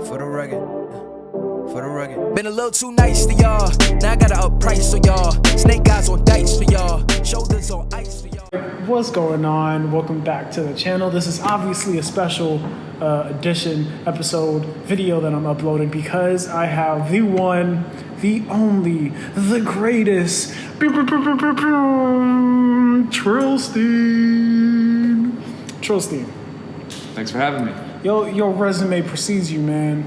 For the rugged. For the rugged. Been a little too nice to y'all. Now I gotta up price for y'all. Snake eyes on dice for y'all. Shoulders on ice for y'all. What's going on? Welcome back to the channel. This is obviously a special edition episode video that I'm uploading because I have the one, the only, the greatest Trillsteen. Thanks for having me. Your resume precedes you, man.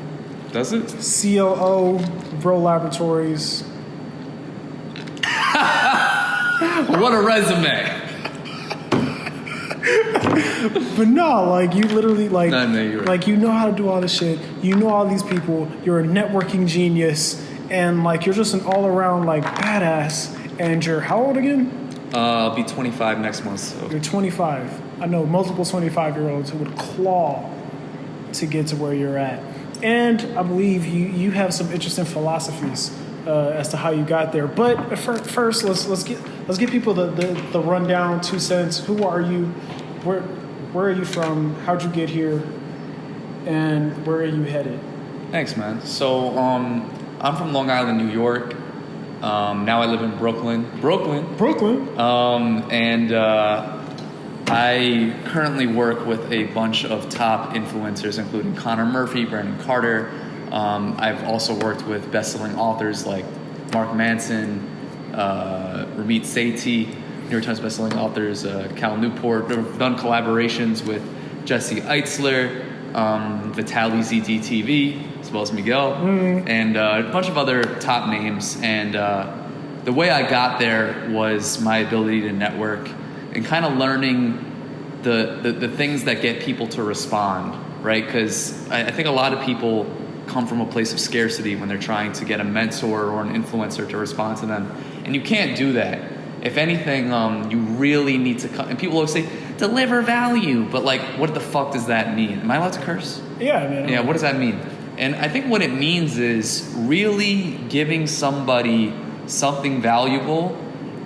Does it? COO, Bro Laboratories. What a resume. But no, like you literally like, you're right. like you know how to do all this shit. You know all these people. You're a networking genius, and like you're just an all-around like badass. And you're how old again? I'll be 25 next month. So. You're 25. I know multiple 25-year-olds who would claw to get to where you're at. And I believe you have some interesting philosophies as to how you got there. But first, let's give people the rundown, 2 cents. Who are you? Where are you from? How'd you get here? And where are you headed? Thanks, man. So I'm from Long Island, New York. Now I live in Brooklyn. And I currently work with a bunch of top influencers, including Connor Murphy, Brandon Carter. I've also worked with best-selling authors like Mark Manson, Ramit Sethi, New York Times best-selling authors, Cal Newport. I've done collaborations with Jesse Eitzler, Vitaly ZDTV, as well as Miguel, and a bunch of other top names. And the way I got there was my ability to network and kind of learning the things that get people to respond, right? Because I think a lot of people come from a place of scarcity when they're trying to get a mentor or an influencer to respond to them. And you can't do that. If anything, you really need to and people always say, deliver value. But like, what the fuck does that mean? Am I allowed to curse? Yeah, man. Yeah, what does that mean? And I think what it means is really giving somebody something valuable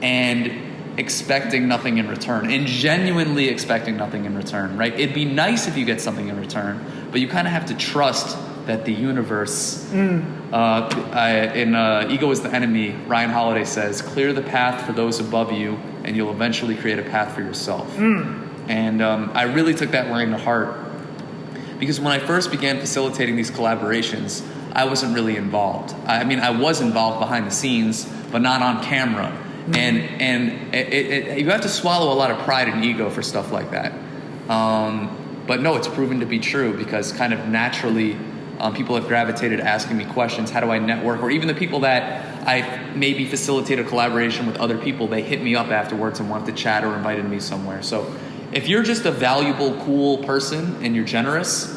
and expecting nothing in return, and genuinely expecting nothing in return, right? It'd be nice if you get something in return, but you kind of have to trust that the universe, Ego is the Enemy, Ryan Holiday says, clear the path for those above you, and you'll eventually create a path for yourself. And I really took that line to heart, because when I first began facilitating these collaborations, I wasn't really involved. I mean, I was involved behind the scenes, but not on camera. And you have to swallow a lot of pride and ego for stuff like that. But no, it's proven to be true, because kind of naturally people have gravitated asking me questions. How do I network? Or even the people that I maybe facilitated a collaboration with other people, they hit me up afterwards and wanted to chat or invited me somewhere. So if you're just a valuable, cool person and you're generous,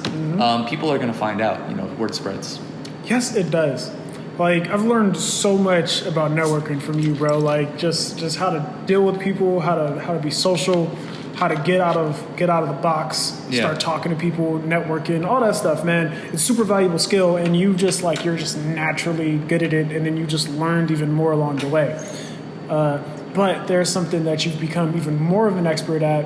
people are going to find out, word spreads. Yes, it does. Like, I've learned so much about networking from you, bro. Like, just how to deal with people, how to be social, how to get out of the box, start talking to people, networking, all that stuff, man. It's super valuable skill, and you're just naturally good at it, and then you just learned even more along the way. But there's something that you've become even more of an expert at,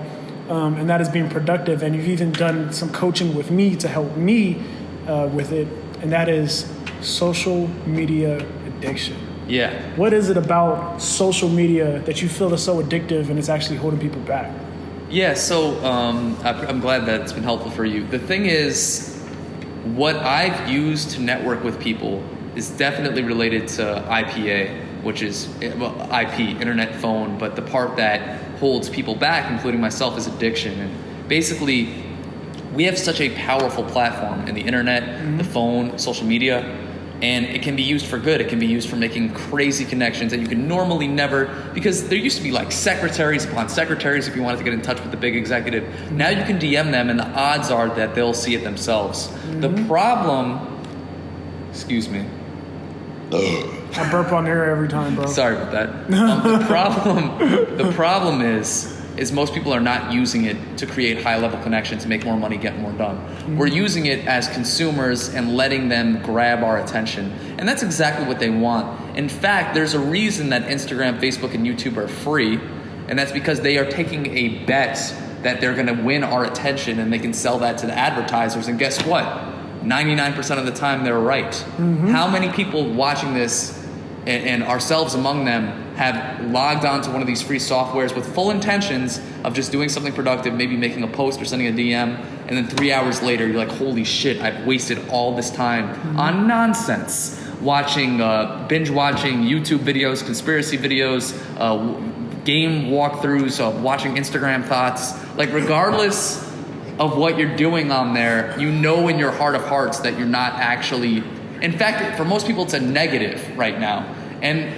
and that is being productive. And you've even done some coaching with me to help me with it, and that is social media addiction. Yeah. What is it about social media that you feel is so addictive and it's actually holding people back? Yeah, so I'm glad that it's been helpful for you. The thing is, what I've used to network with people is definitely related to IPA, which is IP, internet phone, but the part that holds people back, including myself, is addiction. And basically, we have such a powerful platform in the internet, the phone, social media, and it can be used for good. It can be used for making crazy connections that you can normally never, because there used to be like secretaries upon secretaries if you wanted to get in touch with the big executive. Now you can DM them and the odds are that they'll see it themselves. The problem, excuse me. I burp on air every time, bro. Sorry about that. The problem is most people are not using it to create high-level connections, make more money, get more done. We're using it as consumers and letting them grab our attention. And that's exactly what they want. In fact, there's a reason that Instagram, Facebook, and YouTube are free, and that's because they are taking a bet that they're gonna win our attention and they can sell that to the advertisers. And guess what? 99% of the time they're right. How many people watching this, and ourselves among them, have logged on to one of these free softwares with full intentions of just doing something productive, maybe making a post or sending a DM, and then 3 hours later you're like, holy shit, I've wasted all this time on nonsense. Binge watching YouTube videos, conspiracy videos, game walkthroughs, watching Instagram thoughts. Like, regardless of what you're doing on there, you know in your heart of hearts that you're not actually, in fact, for most people it's a negative right now. And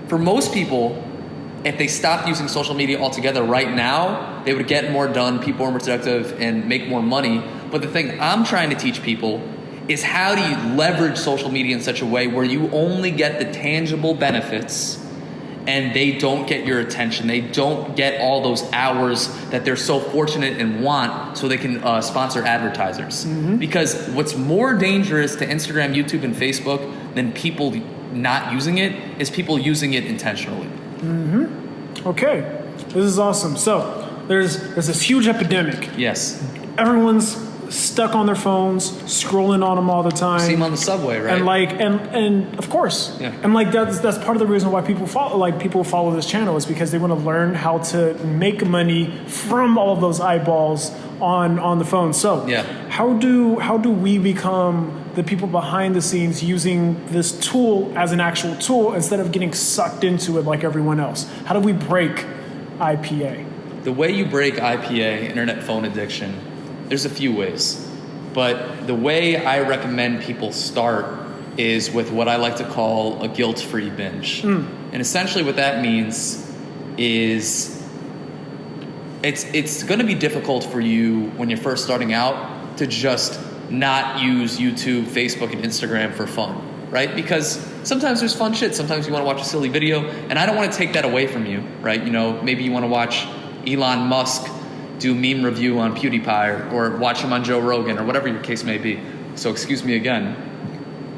for most people, if they stopped using social media altogether right now, they would get more done, people are more productive, and make more money. But the thing I'm trying to teach people is, how do you leverage social media in such a way where you only get the tangible benefits and they don't get your attention. They don't get all those hours that they're so fortunate and want, so they can sponsor advertisers. Because what's more dangerous to Instagram, YouTube, and Facebook than people not using it is people using it intentionally. Okay, this is awesome. So there's this huge epidemic. Yes. Everyone's stuck on their phones, scrolling on them all the time. See them on the subway, right? And of course, yeah. And that's part of the reason why people follow this channel, is because they want to learn how to make money from all of those eyeballs on the phone. So yeah. how do we become the people behind the scenes using this tool as an actual tool instead of getting sucked into it like everyone else? How do we break IPA? The way you break IPA, internet phone addiction, there's a few ways. But the way I recommend people start is with what I like to call a guilt-free binge. And essentially what that means is it's going to be difficult for you when you're first starting out to just not use YouTube, Facebook, and Instagram for fun, right? Because sometimes there's fun shit. Sometimes you want to watch a silly video, and I don't want to take that away from you, right? You know, maybe you want to watch Elon Musk do meme review on PewDiePie, or watch him on Joe Rogan, or whatever your case may be. So excuse me again,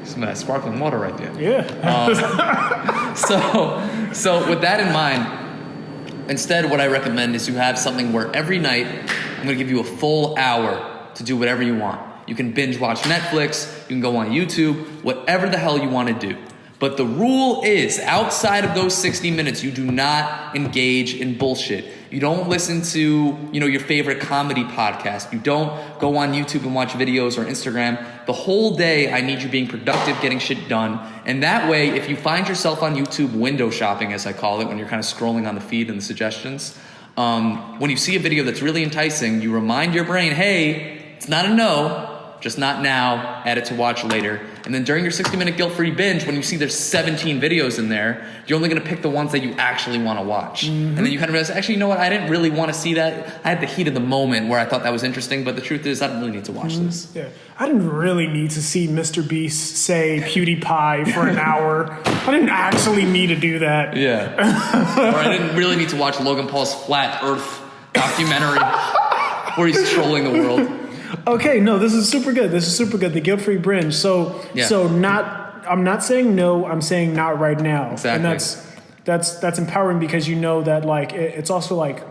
some of that sparkling water right there. Yeah. So with that in mind, instead what I recommend is you have something where every night I'm going to give you a full hour to do whatever you want. You can binge watch Netflix, you can go on YouTube, whatever the hell you want to do. But the rule is, outside of those 60 minutes, you do not engage in bullshit. You don't listen to, your favorite comedy podcast. You don't go on YouTube and watch videos or Instagram. The whole day, I need you being productive, getting shit done. And that way, if you find yourself on YouTube window shopping, as I call it, when you're kind of scrolling on the feed and the suggestions, when you see a video that's really enticing, you remind your brain, hey, it's not a no, just not now, add it to watch later. And then during your 60-minute guilt-free binge, when you see there's 17 videos in there, you're only gonna pick the ones that you actually wanna watch. And then you kind of realize, actually, you know what, I didn't really wanna see that. I had the heat of the moment where I thought that was interesting, but the truth is I don't really need to watch this. Yeah, I didn't really need to see Mr. Beast say PewDiePie for an hour. I didn't actually need to do that. Yeah. Or I didn't really need to watch Logan Paul's Flat Earth documentary where he's trolling the world. Okay, no, this is super good. The guilt-free binge. So I'm not saying no, I'm saying not right now. Exactly. And that's empowering, because you know that it's also like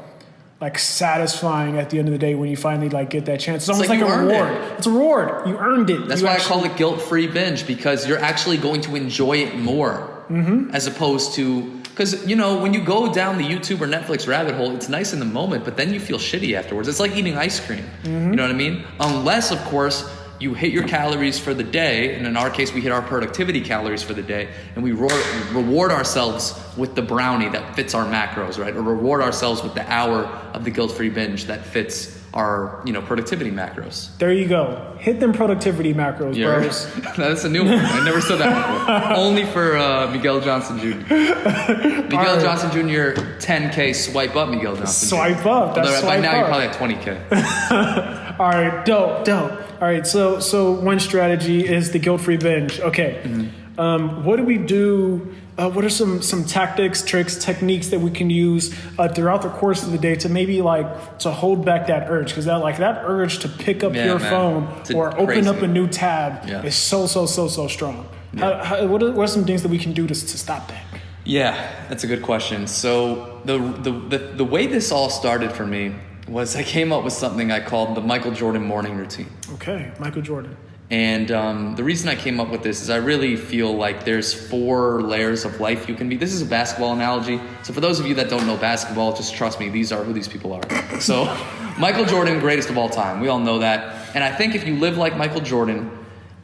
satisfying at the end of the day when you finally get that chance. It's almost like a reward. It's a reward. You earned it. That's why I call it guilt-free binge, because you're actually going to enjoy it more, as opposed to, because when you go down the YouTube or Netflix rabbit hole, it's nice in the moment, but then you feel shitty afterwards. It's like eating ice cream. You know what I mean? Unless, of course, you hit your calories for the day, and in our case, we hit our productivity calories for the day, and we reward ourselves with the brownie that fits our macros, right? Or reward ourselves with the hour of the guilt-free binge that fits our, productivity macros. There you go. Hit them productivity macros, bros. That's a new one. I never said that before. Only for Miguel Johnson Jr. Miguel Johnson Jr. 10K swipe up Miguel Johnson Jr. Swipe up. That's by now you're up. probably at 20K. All right, dope. All right, so one strategy is the guilt-free binge. Okay, what do we do? What are some tactics, tricks, techniques that we can use throughout the course of the day to maybe to hold back that urge? Because that urge to pick up your phone or open up a new tab is so strong. Yeah. What are some things that we can do to stop that? Yeah, that's a good question. So the way this all started for me was I came up with something I called the Michael Jordan morning routine. Okay, Michael Jordan. And the reason I came up with this is I really feel like there's 4 layers of life you can be. This is a basketball analogy. So for those of you that don't know basketball, just trust me, these are who these people are. So Michael Jordan, greatest of all time. We all know that. And I think if you live like Michael Jordan,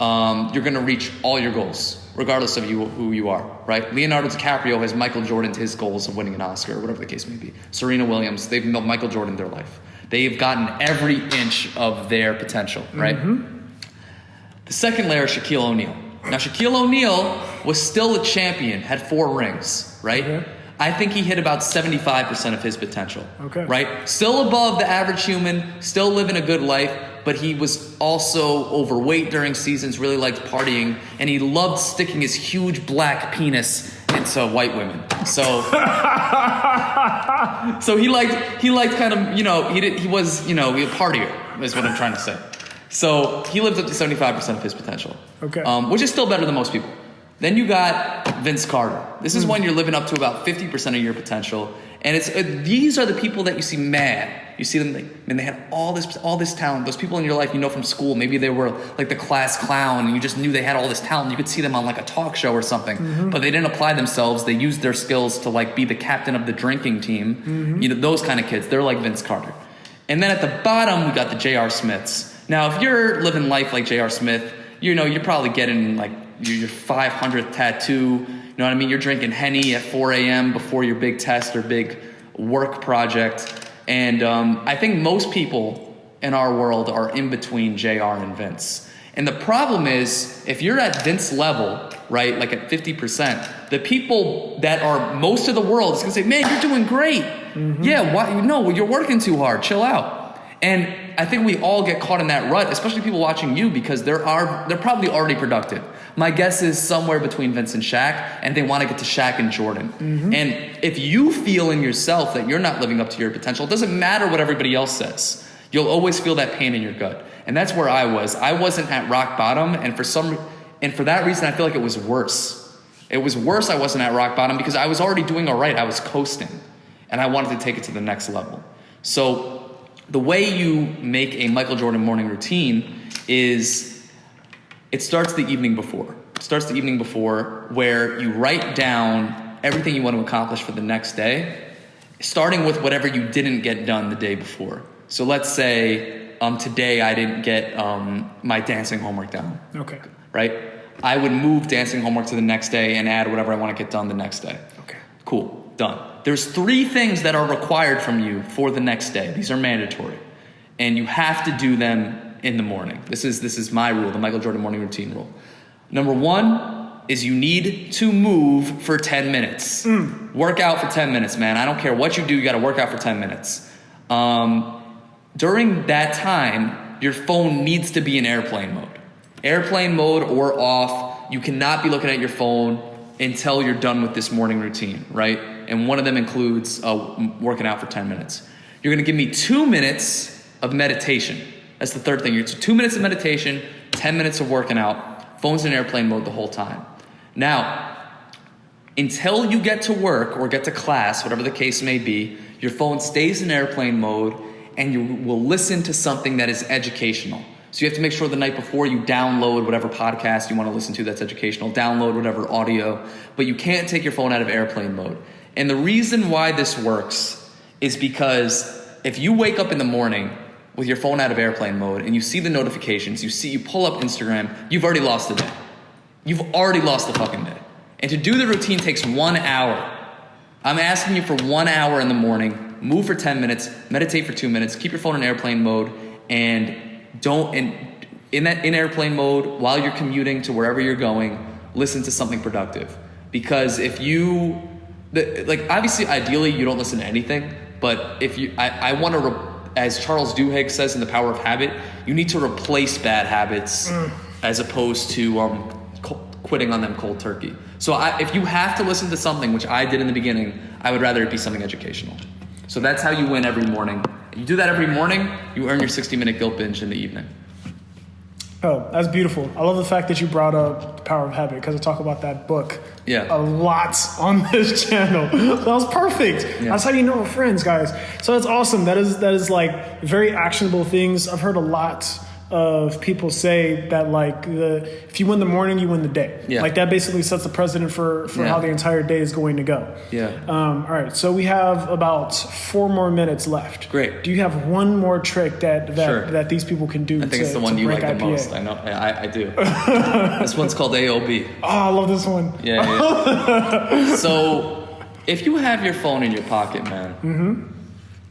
you're going to reach all your goals, regardless of who you are, right? Leonardo DiCaprio has Michael Jordan to his goals of winning an Oscar, or whatever the case may be. Serena Williams, they've made Michael Jordan their life. They've gotten every inch of their potential, right? Mm-hmm. The second layer is Shaquille O'Neal. Now, Shaquille O'Neal was still a champion, had 4 rings, right? Okay. I think he hit about 75% of his potential, right? Still above the average human, still living a good life, but he was also overweight during seasons, really liked partying, and he loved sticking his huge black penis into white women. So, so he liked kind of, he was a partier, is what I'm trying to say. So he lived up to 75% of his potential, which is still better than most people. Then you got Vince Carter. This is when you're living up to about 50% of your potential. And these are the people that you see mad. You see them, they had all this talent. Those people in your life you know from school, maybe they were like the class clown and you just knew they had all this talent. You could see them on like a talk show or something, but they didn't apply themselves. They used their skills to like be the captain of the drinking team. Those kind of kids, they're like Vince Carter. And then at the bottom, we got the J.R. Smiths. Now, if you're living life like J.R. Smith, you're probably getting like your 500th tattoo. You know what I mean? You're drinking Henny at 4 a.m. before your big test or big work project. And I think most people in our world are in between JR and Vince. And the problem is, if you're at Vince level, right, like at 50%, the people that are most of the world is going to say, man, you're doing great. Yeah, why? No, you're working too hard. Chill out. And I think we all get caught in that rut, especially people watching you, because they're probably already productive. My guess is somewhere between Vince and Shaq, and they want to get to Shaq and Jordan. And if you feel in yourself that you're not living up to your potential, it doesn't matter what everybody else says. You'll always feel that pain in your gut. And that's where I was. I wasn't at rock bottom, and for that reason, I feel like it was worse. It was worse I wasn't at rock bottom because I was already doing all right. I was coasting, and I wanted to take it to the next level. So the way you make a Michael Jordan morning routine is it starts the evening before. It starts the evening before where you write down everything you want to accomplish for the next day, starting with whatever you didn't get done the day before. So let's say today I didn't get my dancing homework done. Okay. Right? I would move dancing homework to the next day and add whatever I want to get done the next day. Okay. Cool. Done. There's 3 things that are required from you for the next day. These are mandatory. And you have to do them in the morning. This is my rule, the Michael Jordan morning routine rule. Number 1 is you need to move for 10 minutes. Work out for 10 minutes, man. I don't care what you do, you got to work out for 10 minutes. During that time, your phone needs to be in airplane mode. Airplane mode or off. You cannot be looking at your phone until you're done with this morning routine, right? And one of them includes working out for 10 minutes. You're going to give me 2 minutes of meditation. That's the third thing. It's 2 minutes of meditation, 10 minutes of working out, phone's in airplane mode the whole time. Now, until you get to work or get to class, whatever the case may be, your phone stays in airplane mode and you will listen to something that is educational. So you have to make sure the night before you download whatever podcast you want to listen to that's educational, download whatever audio, but you can't take your phone out of airplane mode. And the reason why this works is because if you wake up in the morning with your phone out of airplane mode and you see the notifications, you pull up Instagram, you've already lost the day. You've already lost the fucking day. And to do the routine takes 1 hour. I'm asking you for 1 hour in the morning, move for 10 minutes, meditate for 2 minutes, keep your phone in airplane mode, and in airplane mode, while you're commuting to wherever you're going, listen to something productive. Because if you, obviously, ideally, you don't listen to anything, but if you, I want to, as Charles Duhigg says in The Power of Habit, you need to replace bad habits as opposed to quitting on them cold turkey. So if you have to listen to something, which I did in the beginning, I would rather it be something educational. So that's how you win every morning. You do that every morning, you earn your 60-minute guilt binge in the evening. Oh, that's beautiful. I love the fact that you brought up The Power of Habit because I talk about that book a lot on this channel. That was perfect. Yeah. That's how you know we're friends, guys. So that's awesome. That is like very actionable things. I've heard a lot of people say that like if you win the morning, you win the day. Yeah. Like that basically sets the precedent for how the entire day is going to go. Yeah. All right. So we have about 4 more minutes left. Great. Do you have one more trick that these people can do? I think it's the one you like the most. I know. I do. This one's called AOB. Oh, I love this one. Yeah. So if you have your phone in your pocket, man,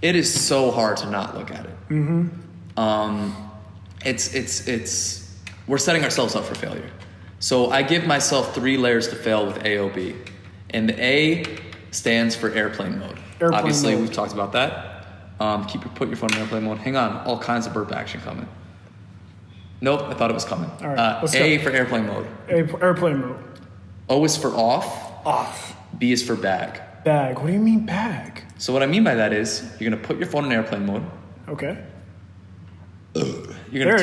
it is so hard to not look at it. It's we're setting ourselves up for failure. So I give myself 3 layers to fail with AOB. And the A stands for airplane mode. Obviously, we've talked about that. Put your phone in airplane mode. Hang on, all kinds of burp action coming. Nope, I thought it was coming. All right, A for airplane mode. Airplane mode. O is for off. Off. B is for bag. Bag. What do you mean bag? So what I mean by that is you're gonna put your phone in airplane mode. Okay. You're gonna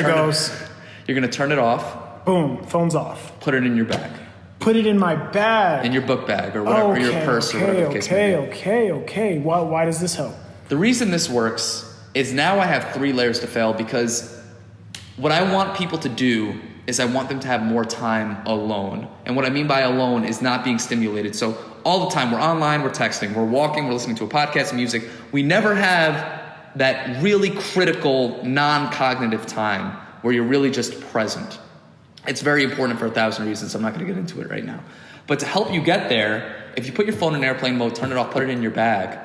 turn it off. Boom, phone's off. Put it in your bag. Put it in my bag. In your book bag or whatever, or your purse or whatever the case may be. Okay. Why does this help? The reason this works is now I have 3 layers to fail because what I want people to do is I want them to have more time alone. And what I mean by alone is not being stimulated. So all the time we're online, we're texting, we're walking, we're listening to a podcast, music. We never have that really critical non-cognitive time where you're really just present. It's very important for 1,000 reasons. I'm not going to get into it right now. But to help you get there, if you put your phone in airplane mode, turn it off, put it in your bag,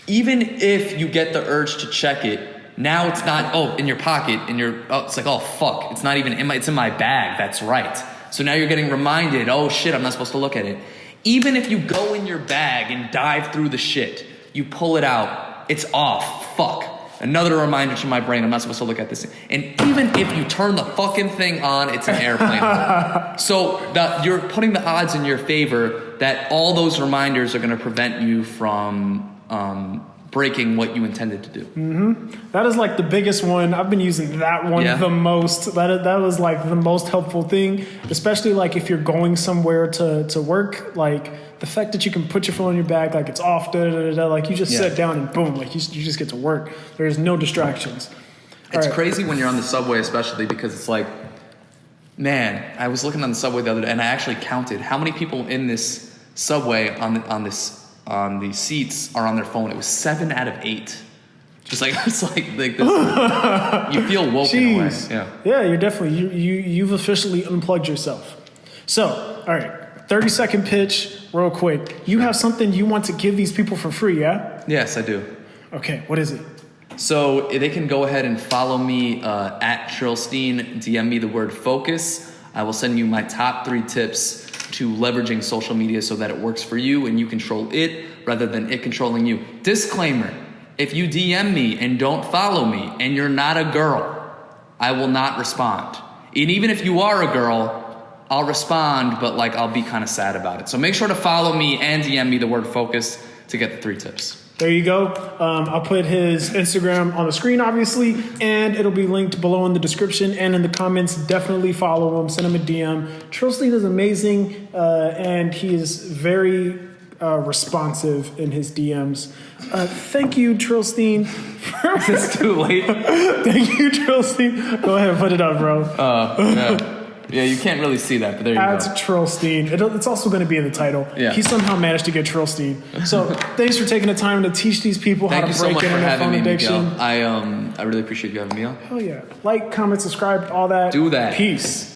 even if you get the urge to check it, now it's not, in your pocket, it's like, oh, fuck. It's not even it's in my bag. That's right. So now you're getting reminded, oh, shit, I'm not supposed to look at it. Even if you go in your bag and dive through the shit, you pull it out, it's off. Fuck. Another reminder to my brain, I'm not supposed to look at this. And even if you turn the fucking thing on, it's an airplane mode. So you're putting the odds in your favor that all those reminders are going to prevent you from breaking what you intended to do. That is like the biggest one. I've been using that one the most. That was like the most helpful thing, especially like if you're going somewhere to work, like the fact that you can put your phone in your bag, like it's off, like you just sit down and boom, like you just get to work. There's no distractions. It's crazy when you're on the subway, especially because it's like, man, I was looking on the subway the other day and I actually counted how many people in this subway on the seats are on their phone. It was 7 out of 8. Just like it's like this, you feel woken away. Yeah, you're definitely you've officially unplugged yourself. So, all right. 30-second pitch, real quick. You have something you want to give these people for free, yeah? Yes, I do. Okay, what is it? So they can go ahead and follow me at Trillsteen, DM me the word focus. I will send you my top 3 tips to leveraging social media so that it works for you and you control it rather than it controlling you. Disclaimer, if you DM me and don't follow me and you're not a girl, I will not respond. And even if you are a girl, I'll respond, but like I'll be kind of sad about it. So make sure to follow me and DM me the word focus to get the 3 tips. There you go. I'll put his Instagram on the screen, obviously, and it'll be linked below in the description and in the comments. Definitely follow him. Send him a DM. Trillsteen is amazing, and he is very responsive in his DMs. Thank you, Trillsteen. It's too late. Thank you, Trillsteen. Go ahead, put it up, bro. Yeah. Yeah, you can't really see that, but there you go. That's Trillsteen. It's also going to be in the title. Yeah. He somehow managed to get Trillsteen. So thanks for taking the time to teach these people how to break internet phone addiction. I really appreciate you having me on. Hell yeah. Like, comment, subscribe, all that. Do that. Peace.